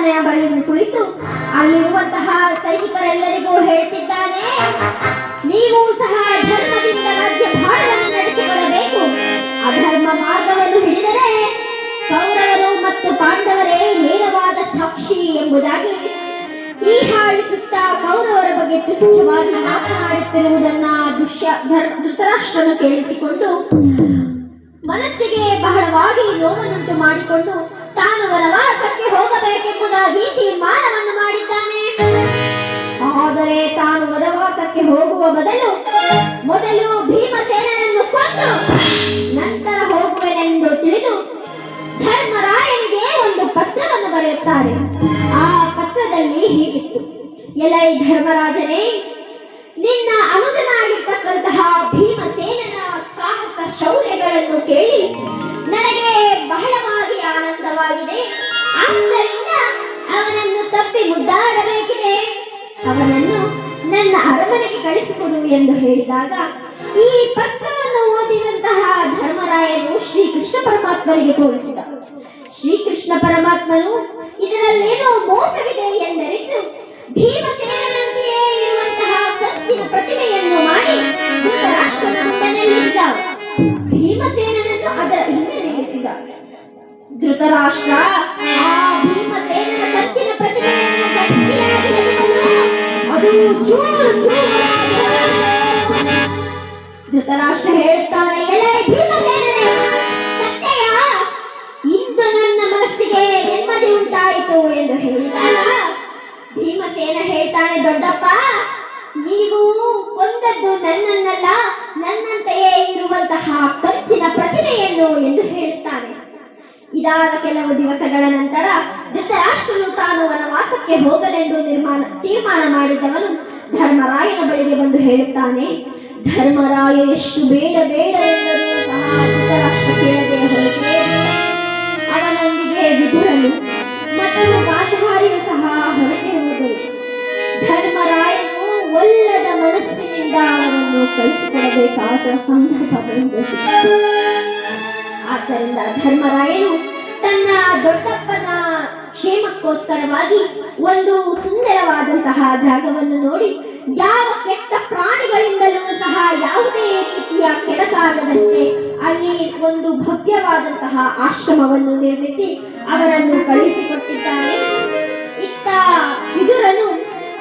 ಅರಮನೆಯ ಬಳಿ ಕುಳಿತು ಅಲ್ಲಿರುವಂತಹ ಸೈನಿಕರೆಲ್ಲರಿಗೂ ಹೇಳ್ತಿದ್ದಾನೆ, ನೀವು ಸಹ ಧರ್ಮದಿಂದ ರಾಜ್ಯಭಾರವನ್ನು ನಡೆಸಿಕೊಳ್ಳಬೇಕು. ಅಧರ್ಮ ಮಾರ್ಗವನ್ನು ಹಿಡಿದರೆ ಕೌರವರು ಮತ್ತು ಪಾಂಡವರೇ ನೇರವಾದ ಸಾಕ್ಷಿ ಎಂಬುದಾಗಿ ಹೀಯಾಳಿಸುತ್ತಾ ಕೌರವರ ಬಗ್ಗೆ ತುಚ್ಛವಾಗಿ ಮಾತನಾಡುತ್ತಿರುವುದನ್ನ ಧೃತರಾಷ್ಟ್ರನು ಕೇಳಿಸಿಕೊಂಡು ಮನಸ್ಸಿಗೆ ಬಹಳವಾಗಿ ನೋವನ್ನುಂಟು ಮಾಡಿಕೊಂಡು ತಾನು ವನವಾಸಕ್ಕೆ ಹೋಗಬೇಕೆಂಬುದಾಗಿ ತೀರ್ಮಾನವನ್ನು ಮಾಡಿದ್ದಾನೆ. ಆದರೆ ತಾನು ವನವಾಸಕ್ಕೆ ಹೋಗುವ ಮೊದಲು ಭೀಮಸೇನನನ್ನು ಕೊಂದು ನಂತರ ಹೋಗುವೆನೆಂದು ತಿಳಿದು ಧರ್ಮರಾಯನಿಗೆ ಒಂದು ಪತ್ರವನ್ನು ಬರೆಯುತ್ತಾರೆ. ಆ ಪತ್ರದಲ್ಲಿ ಹೀಗಿತ್ತು: ಎಲೈ ಧರ್ಮರಾಜನೇ, ನಿನ್ನ ಅನುಜನಾಗಿರ್ತಕ್ಕಂತಹ ಭೀಮಸೇನನ ಸಾಹಸ ಶೌರ್ಯಗಳನ್ನು ಕೇಳಿ ನನಗೆ ಬಹಳವಾಗಿ ಆನಂದವಾಗಿದೆ. ಆದ್ದರಿಂದ ಅವನನ್ನು ತಪ್ಪಿ ಮುದ್ದಾಡಬೇಕಿದೆ. ಅವನನ್ನು ನನ್ನ ಅರಮನೆಗೆ ಕಳಿಸಿಕೊಡು ಎಂದು ಹೇಳಿದಾಗ ಈ ಪತ್ರವನ್ನು ಓದಿದಂತಹ ಧರ್ಮರಾಯನು ಶ್ರೀಕೃಷ್ಣ ಪರಮಾತ್ಮನಿಗೆ ತೋರಿಸಿದ. ಶ್ರೀಕೃಷ್ಣ ಪರಮಾತ್ಮನು ಇದರಲ್ಲೇನೋ ಮೋಸವಿದೆ ಎಂದರಿತು ಭೀಮಸೇನಂತೆಯೇ ಇರುವಂತಹ ಕಂಚಿನ ಪ್ರತಿಮೆಯನ್ನು ಮಾಡಿ ಧೃತರಾಷ್ಟ್ರನ ಮುಂದೆ ನಿಲ್ಲಿಸಿದ. ಭೀಮಸೇನನನ್ನು ಅದರ ಹಿಂದೆ ನಿಲ್ಲಿಸಿದ. ಧೃತರಾಷ್ಟ್ರ ಆ ಭೀಮಸೇನನ ಕಂಚಿನ ಪ್ರತಿಮೆಯನ್ನು ಗಟ್ಟಿಯಾಗಿ ಹಿಡಿದುಕೊಂಡು ಅದು ಚೂರು ಚೂರಾಗಿ ಧೃತರಾಷ್ಟ್ರ ಹೇಳ್ತಾನೆ, ಎಲೆ ಭೀಮಸೇನನೇ, ಸತ್ಯಯ, ಇಂದು ನನ್ನ ಮನಸ್ಸಿಗೆ ನೆಮ್ಮದಿ ಉಂಟಾಯಿತು ಎಂದು ಹೇಳಿದಾಗ ಭೀಮಸೇನ ಹೇಳ್ತಾನೆ, ದೊಡ್ಡಪ್ಪ, ನೀವು ಕೊಂದದ್ದು ನನ್ನನ್ನಲ್ಲ, ನನ್ನಂತೆಯೇ ಇರುವಂತಹ ಕಂಚಿನ ಪ್ರತಿಮೆಯನ್ನು ಎಂದು ಹೇಳುತ್ತಾನೆ. ಇದಾದ ಕೆಲವು ದಿವಸಗಳ ನಂತರ ಧೃತರಾಷ್ಟ್ರನು ತಾನು ವನವಾಸಕ್ಕೆ ಹೋಗಲೆಂದು ತೀರ್ಮಾನ ಮಾಡಿದವನು ಧರ್ಮರಾಯನ ಬಳಿಗೆ ಬಂದು ಹೇಳುತ್ತಾನೆ. ಧರ್ಮರಾಯ ಎಷ್ಟು ಬೇಡ ಎಂದರೂ ಸಹ ಧೃತರಾಷ್ಟ್ರ ಕೇಳದೆ ಹೊರಟೇ ಅವನೊಂದಿಗೆ ವಿದುರನು ಮತ್ತು ಗಾಂಧಾರಿಯು ಸಹ ಹೊರಟಿರುವುದು. ಧರ್ಮರಾಯನು ಒಲ್ಲದ ಮನಸ್ಸಿನಿಂದ ಅವನನ್ನು ಕಳಿಸಿಕೊಡಬೇಕಾದ ಸಂದರ್ಭ ಬಂದಿತು. ಆದ್ದರಿಂದ ಧರ್ಮರಾಯನು ತನ್ನ ದೊಡ್ಡಪ್ಪನ ಕ್ಷೇಮಕ್ಕೋಸ್ಕರವಾಗಿ ಒಂದು ಸುಂದರವಾದಂತಹ ಜಾಗವನ್ನು ನೋಡಿ ಯಾವ ಕೆಟ್ಟ ಪ್ರಾಣಿಗಳಿಂದಲೂ ಸಹ ಯಾವುದೇ ರೀತಿಯ ಕೆಡಕಾಗದಂತೆ ಅಲ್ಲಿ ಒಂದು ಭವ್ಯವಾದಂತಹ ಆಶ್ರಮವನ್ನು ನಿರ್ಮಿಸಿ ಅವರನ್ನು ಕಳಿಸಿಕೊಟ್ಟಿದ್ದಾನೆ. ಇತ್ತ ವಿದುರನು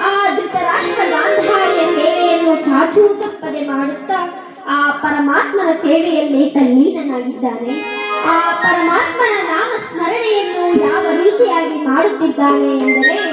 ಆ ಧೃತರಾಷ್ಟ್ರ ಗಾಂಧಾರಿಯ ಸೇವೆಯನ್ನು ಚಾಚೂ ತಪ್ಪದೆ ಮಾಡುತ್ತಾ ಆ ಪರಮಾತ್ಮನ ಸೇವೆಯಲ್ಲಿ ತಲ್ಲೀನನಾಗಿದ್ದಾನೆ. ಆ ಪರಮಾತ್ಮನ ನಾಮ ಸ್ಮರಣೆಯನ್ನು ಯಾವ ರೀತಿಯಾಗಿ ಮಾಡುತ್ತಿದ್ದಾನೆ ಎಂದರೆ